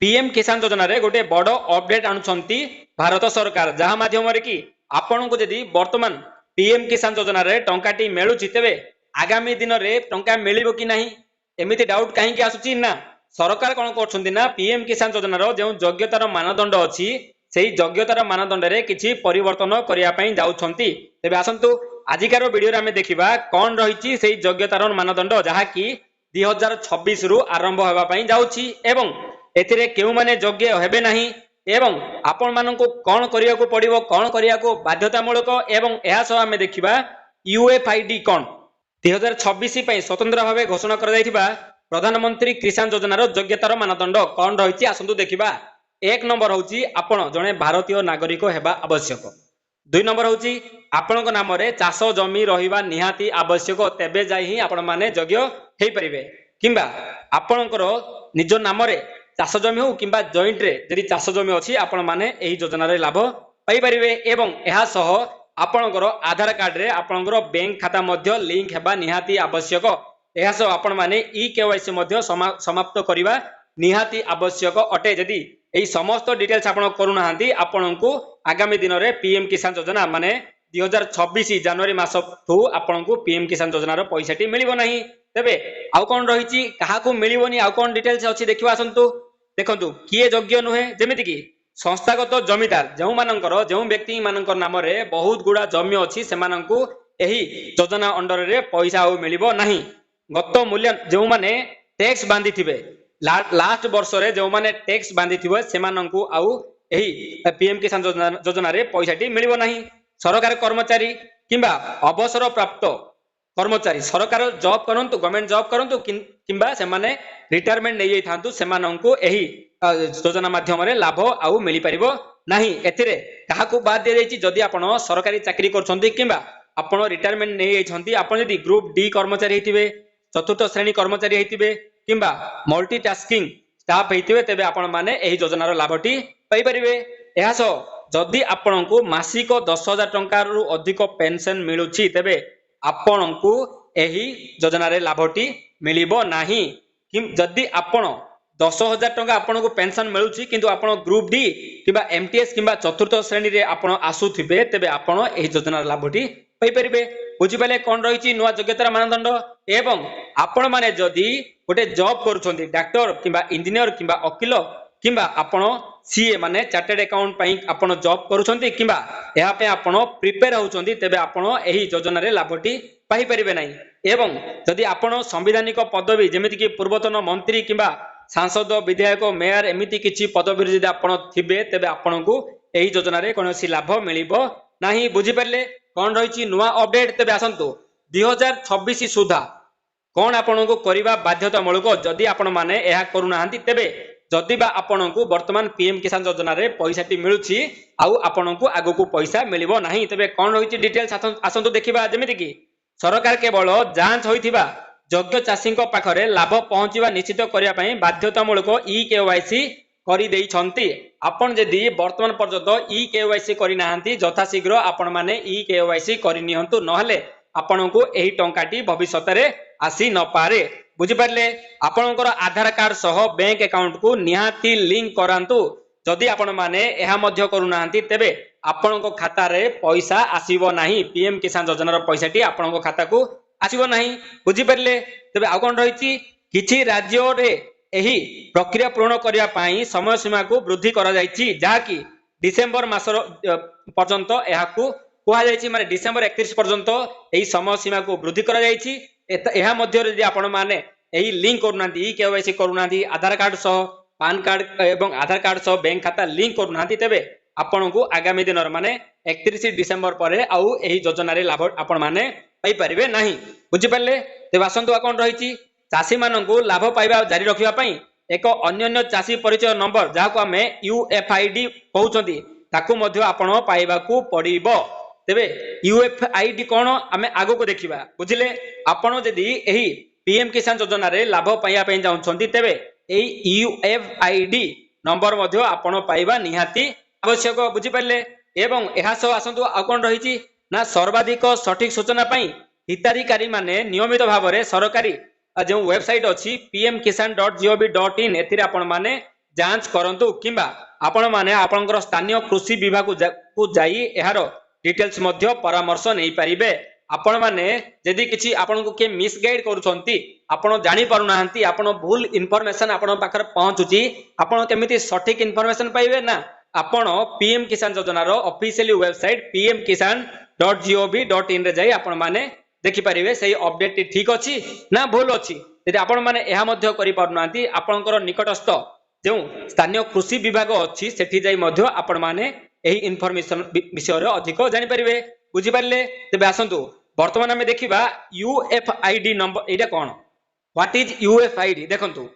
PM किसान योजना रे गोटे बड़ अपडेट आणुछंती भारत सरकार जहा माध्यम रे कि आपन को यदि वर्तमान पीएम किसान योजना रे टंकाटी मिलुछि तेबे आगामी दिन रे टंका मिलिबो कि नाही एमिति डाउट काहे कि आसुछि ना सरकार कोन करछंती ना पीएम किसान योजना रो जे योग्यतार मानदंड अछि सेही योग्यतार मानदंड रे किछि परिवर्तन करिया पई जाउछंती तेबे आसंतु आजिकार वीडियो रे हमें देखिबा कोन रहिछि सेही योग्यतार मानदंड जहा कि 2026 रु आरंभ होबा पई जाउछि एवं एथिरे केउ माने योग्य हेबे नाही एवं आपण माननको कोन करिया को पड़िबो कोन करिया को बाध्यतामूलक एवं एहा सह हमें देखिबा यूएफआईडी कोन 2026 पई स्वतंत्र भावे घोषणा कर जायथिबा प्रधानमंत्री किसान योजना रो योग्यतार मानदंड कोन रहिछि आसंतु देखिबा एक नंबर होची आपण जने भारतीय नागरिक हेबा आवश्यक दुई नंबर होची आपनक नाम रे चाष जमी रहिबा निहाती आवश्यक तेबे जाई ही आपण माने योग्य हेई परिबे किंबा आपनकर निज नाम रे चाष जमी हो किंबा जॉइंट रे जदि चाष जमी अछि आपण माने एही योजना रे लाभ पाई परिबे एवं एहा सह आपनकर आधार कार्ड रे आपनकर बैंक खाता मध्य लिंक हेबा निहाती आवश्यक एहा सह आपण माने ई केवाईसी मध्य समाप्त करिबा निहाती आवश्यक अटे जदि एही समस्त डिटेल्स आपण करूनाहांती आपनकु आगामी दिन रे पीएम किसान योजना माने 2026 जनवरी मास ठू आपनकु पीएम किसान योजना रो पैसाटी मिलिबो नाही तेबे आउ कोन रहिछि काहाकू मिलिबोनी आउ कोन डिटेल्स अछि देखिबा आसंतु देखंतु किए योग्य नुहे जेमिति कि संस्थागत जमीदार जो मानकर जो व्यक्ति मानकर नाम रे बहुत गुडा जमी अछि सेमानंकु एही योजना अंडर रे पैसा आउ मिलिबो नाही गत मूल्य जो माने टैक्स बांधी थिबे लास्ट वर्ष रे जो माने टैक्स बांधी थिबे सेमानंकु आउ एही पीएम किसान योजना रे पैसाटी मिलिबो नाही सरकारी कर्मचारी किंबा अवसर प्राप्त कर्मचारी सरकार जॉब करंतु गवर्नमेंट जॉब करंतु किंबा से माने रिटायरमेंट नै थांतु सेमानंकु एही योजना माध्यम रे लाभ आउ मिली परिबो नाही एथिरे काहाकू बाद दे जायछि जदि आपण सरकारी चाकरी करछंती किंबा आपण रिटायरमेंट नै छंती आपण जदि ग्रुप डी कर्मचारी हेतिबे चतुर्थ श्रेणी कर्मचारी हेतिबे किंबा मल्टीटास्किंग स्टाफ हेतिबे तेबे आपण माने एही योजना रो लाभटी पाई परिबे एहा सो जदि आपणको मासिक 10,000 टंका रु अधिक पेंशन मिलुछि तेबे आपणको एही योजना रे लाभटी मिलिबो नाही कि जदि आपण 10,000 टंका आपणको पेंशन मिलुछि किंतु आपण ग्रुप डी किबा एमटीएस किबा चतुर्थ श्रेणी रे आपण आसुथिबे तेबे आपण एही योजना रे लाभटी पाई परिबे बुझि पाले कोन रहिछि नुवा योग्यतार मानदंड एवं आपण माने जदि गोटे जॉब करूछंती डॉक्टर किबा इंजीनियर किबा वकील किंबा आपण सीए माने चार्टर्ड अकाउंट पई आपण जॉब करूछंती किंबा एहा पे आपण प्रिपेयर होउछंती तेबे आपण एही योजना रे लाभटी पाई परिबे नाही एवं जदि आपण संवैधानिक पदवी जेमिति कि पूर्वतन मंत्री किंबा सांसद विधायक मेयर एमिति किछि पदवी जदि आपण थिबे तेबे आपणकू एही योजना रे कोनोसी लाभ मिलिबो नाही बुझि परले कोन रहिछि नुवा अपडेट तेबे आसंतु 2026 सुधा कोन आपणकू करिबा बाध्यतामूलक जदि आपण माने एहा करूनाहांती तेबे जदि बा आपणकू वर्तमान पीएम किसान योजना रे पैसाटी मिलुछि आउ आपणकू आगु को पैसा मिलिबो नाही तेबे कोन रहिछि डिटेल्स आसंतु देखिबा जेमिति कि सरकार केवल जांच होइथिबा योग्य चाषी पाखरे लाभ पहुंचीबा निश्चित करिया पई बाध्यतामूलक ई केवाईसी करि देई छंती आपण जदि वर्तमान पर्यंत ई केवाईसी करि नाहांती यथा शीघ्र आपण माने ई केवाईसी करि निहंतु नहले आपणकू एही टंकाटी भविष्यत रे आसी न पारे बुझि परले आपणकर आधार कार्ड सह बैंक अकाउंट को निहाती लिंक करांतु जदि आपण माने एहा मध्य करूनाहांती तेबे आपणको खाता रे पैसा आसीबो नाही पीएम किसान योजना रो पैसाटी आपणको खाता को आसीबो नाही बुझि परले तेबे आ कोन रहिछि किछि राज्य रे एही प्रक्रिया पूर्ण करिया पई समय सीमा को वृद्धि करा जायछि जहा कि डिसेंबर मास पर्यंत एहा को कुहा जायछि माने डिसेंबर 31 पर्यंत एही समय सीमा को वृद्धि करा जायछि एहा मध्य रे आपण माने एही लिंक करूनांती ई केवाईसी करूनांती आधार कार्ड सह पान कार्ड एवं आधार कार्ड सह बैंक खाता लिंक करूनांती तेबे आपणको आगामी दिन माने 31 डिसेंबर परे आउ एही योजना रे लाभ आपण माने पाई परिबे नाही बुझि परले तेबे आसंतु कोन रहिछि चाषी माननको लाभ पाइबा जारी रखिबा पई एक अन्य चाषी परिचय नंबर जाहाको हमें यूएफआईडी कहउछंती ताकू मध्य आपण पाइबाकू पड़िबो तेबे यूएफआईडी कोन हमें आगो को देखिबा बुझिले आपण जदि एही पीएम किसान योजना रे लाभ पाइया पई जाउछंती तेबे एही यूएफआईडी नंबर मध्य आपण पाइबा निहाती आवश्यक बुझि परले एवं एहा सो आसंतु आ कोन रहिछि ना सर्वाधिक सठिक सूचना पई हिताधिकारी माने नियमित भाव रे सरकारी जो वेबसाइट अछि pmkisan.gov.in एथिरे आपण माने जांच करंतु किंबा आपण माने आपनकर स्थानीय कृषि विभाग को जाई एहार डिटेल्स मध्य परामर्श नै परिबे। आपण माने यदि किछि आपण को के मिसगाइड करूछंती आपण जानि पारु नाहंती आपण भूल इन्फॉर्मेशन आपण पाखर पहुंचुची आपण केमिति सटीक इन्फॉर्मेशन पाइबे ना आपण पीएम किसान योजना रो ऑफिशियली वेबसाइट pmkisan.gov.in रे जाई आपण माने देखि परिबे सही अपडेट ठीक अछि ना भूल अछि। यदि आपण माने एहा मध्य करि पारु नाहंती आपनकर निकटस्थ जो स्थानीय कृषि विभाग अच्छी सेठी जाई मध्य आपण माने एही इन्फॉर्मेशन विषय रे अधिक जानि परिबे। बुझि पारले तबे आसंतु वर्तमान हमें देखिबा यूएफआईडी number Etah cone what is यूएफआईडी देखंतु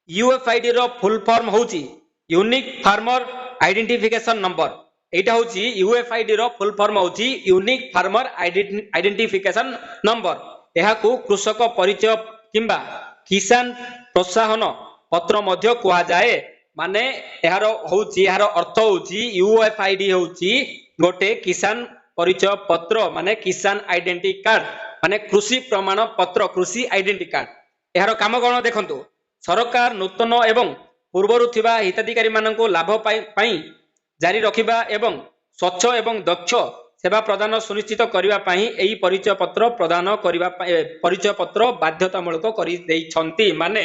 यूएफआईडी रो फुल फॉर्म होची यूनिक फार्मर आइडेंटिफिकेशन नंबर एटा होची यूएफआईडी रो फुल फॉर्म होची यूनिक फार्मर आइडेंटिफिकेशन नंबर एहाकू कृषक परिचय किंबा किसान प्रोत्साहन पत्र मध्य कुआ जाए माने एहारो होची एहारो अर्थ होची यूएफआईडी होची गोटे किसान परिचय पत्र माने किसान आइडेंटिटी कार्ड माने कृषि प्रमाण पत्र कृषि आइडेंटिटी कार्ड एहारो काम कोन देखंतु सरकार नूतन एवं पूर्वरु थिबा हिताधिकारी माननको लाभ पाई जारी रखिबा एवं स्वच्छ एवं दक्ष सेवा प्रदान सुनिश्चित करिबा पाई एही परिचय पत्र प्रदान करिबा परिचय पत्र बाध्यतामूलक करि दैछंती माने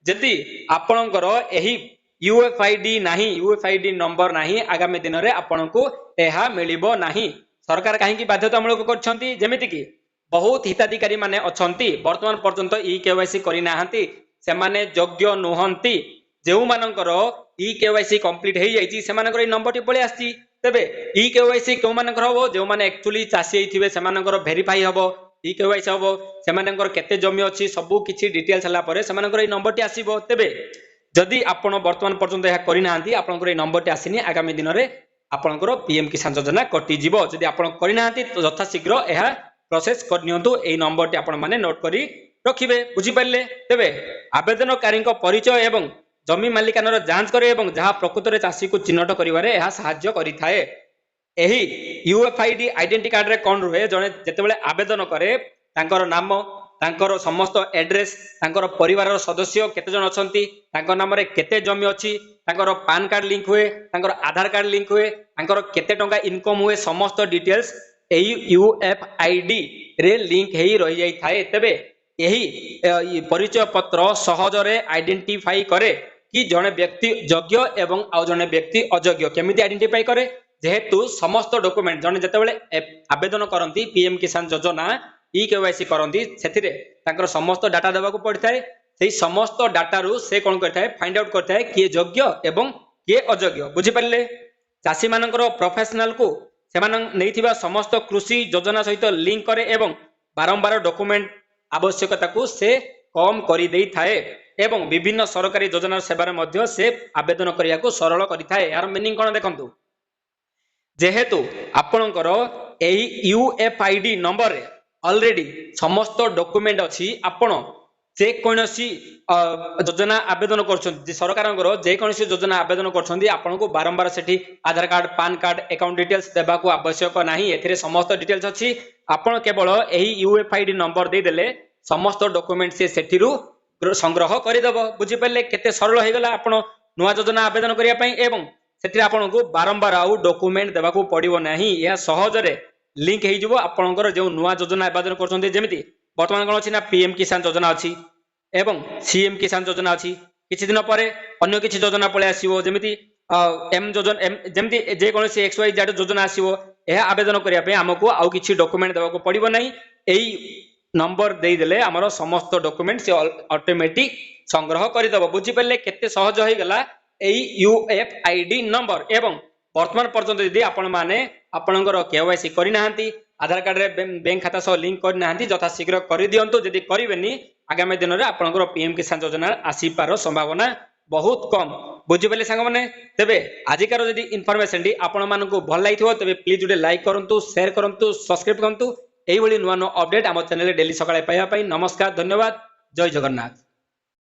जदि आपणकर एही यूएफआईडी नाही यूएफआईडी नंबर नाही आगामी दिन रे आपनको एहा मिलिबो नाही। सरकार काहेकि बाध्यतामूलक करछंती जेमिति कि बहुत हिताधिकारी माने अछंती वर्तमान पर्यंत ई केवाईसी करि नाहंती सेमाने योग्य नुहंती जेउ मानकर ई केवाईसी कंप्लीट हेई जाईची सेमानकर ई नंबर टी पळे आस्ती तबे ई केवाईसी को मानकर हो जेउ माने एक्चुअली चासी हेइथिबे सेमानकर वेरीफाई हबो ई केवाईसी हबो सेमानकर केते जमी अछि सबु किछि डिटेल्स हला परे सेमानकर ई नंबर टी आसीबो तबे जदि आपण वर्तमान पर्यंत एहा करि नाहंती आपनकर ई नंबर टी आसीनी आगामी दिन रे आपनकर पीएम किसान योजना कटि जीवो जदि आपण करि नाहंती तो यथा शीघ्र एहा प्रोसेस कर नियंतु एई नंबर टी आपण माने नोट करी रखिबे। बुझि पारले तबे आवेदनकारी परिचय एवं जमी मालिकानर जांच करे एवं जहा प्रकृत रे चासी को चिन्हट करिवारे एहा सहाय्य करिथाए। एही यूएफआईडी आइडेंटिटी कार्ड रे कोन रुहे जने जेतेबेले आवेदन करे तांकर नाम तांकर समस्त एड्रेस तांकर परिवार सदस्य केते जन अछंती तांकर नाम रे केते जमी अछि तांकर पान कार्ड लिंक हुए तांकर आधार कार्ड लिंक हुए तांकर केते टंका इनकम हुए समस्त डिटेल्स एही यूएफआईडी रे लिंक हेई रहि जाई थाए। तबे एही परिचय पत्र सहजरे आइडेंटिफाई करे कि जने व्यक्ति योग्य एवं आ जने व्यक्ति अयोग्य केमिति आइडेंटिफाई करे जेहेतु समस्त डॉक्यूमेंट जने जतेबेले आवेदन करंती पीएम किसान योजना ई केवाईसी करंती सेथिरे तांकर समस्त डाटा देबा को पड़िथाय सेही समस्त डाटा रु से कोन करथाय फाइंड आउट करथाय किए योग्य एवं किए अयोग्य। बुझि पारले चासी मानकर प्रोफेशनल को सेमान नैथिबा समस्त कृषि योजना सहित लिंक करे एवं बारंबार डॉक्यूमेंट आवश्यकता को से कम करि देई थाए एवं विभिन्न सरकारी योजना सेवार मध्य से आवेदन करिया को सरल करिथाए। यार मीनिंग कोन देखंतु जेहेतु आपणकर एही यूएफआईडी नंबर रे ऑलरेडी समस्त डॉक्यूमेंट अछि आपण जे कोनोसी योजना आवेदन करछन सरकारंगर जे कोनोसी योजना आवेदन करछन आपण को बारंबार सेठी Aadhaar card PAN card account details देबा को आवश्यक नाही एथिरे समस्त डिटेल्स अछि आपण केवल एही यूएफआईडी नंबर दे देले समस्त डॉक्यूमेंट से सेठिरु संग्रह करि देबो। बुझि पल्ले केते सरल हे गेला आपण नुवा योजना आवेदन करिया पई एवं सेठी आपण को बारंबार आउ डॉक्यूमेंट देबा को पड़िबो नाही या सहज रे लिंक हेइ जबो आपनकर जो नुवा योजना आवेदन करछन्ते जेमिति वर्तमान कोन अछि ना पीएम किसान योजना अछि एवं सीएम किसान योजना अछि किछि दिन परे अन्य किछि योजना पळे आसीबो जेमिति एम योजना जेमिति जे कोन से एक्स वाई जेड योजना आसीबो एहा आवेदन करिया पे हमको आउ किछि डॉक्यूमेंट देबा को पड़िबो नाही एई नंबर दे देले हमर समस्त डॉक्यूमेंट से ऑटोमेटिक संग्रह करि देबो। बुझि पल्ले केते सहज होई गेला एई यूएफआईडी नंबर एवं वर्तमान पर्यंत यदि आपण माने आपणकर केवाईसी करि नाहंती आधार कार्ड रे बैंक खाता सह लिंक करि नाहंती यथा शीघ्र करि दियंतु यदि करिवेनी आगामी दिन रे आपणकर पीएम किसान योजना आसी पार संभावना बहुत कम। बुझि पले संग माने तबे आजिकार यदि इन्फॉर्मेशन डी आपण मानको भल लागिथो तबे प्लीज उडे लाइक करंतु शेयर करंतु सब्सक्राइब करंतु एई भली नुवा नुवा अपडेट हम चैनल रे डेली सकाळे पाइबा पई। नमस्कार धन्यवाद जय जगन्नाथ।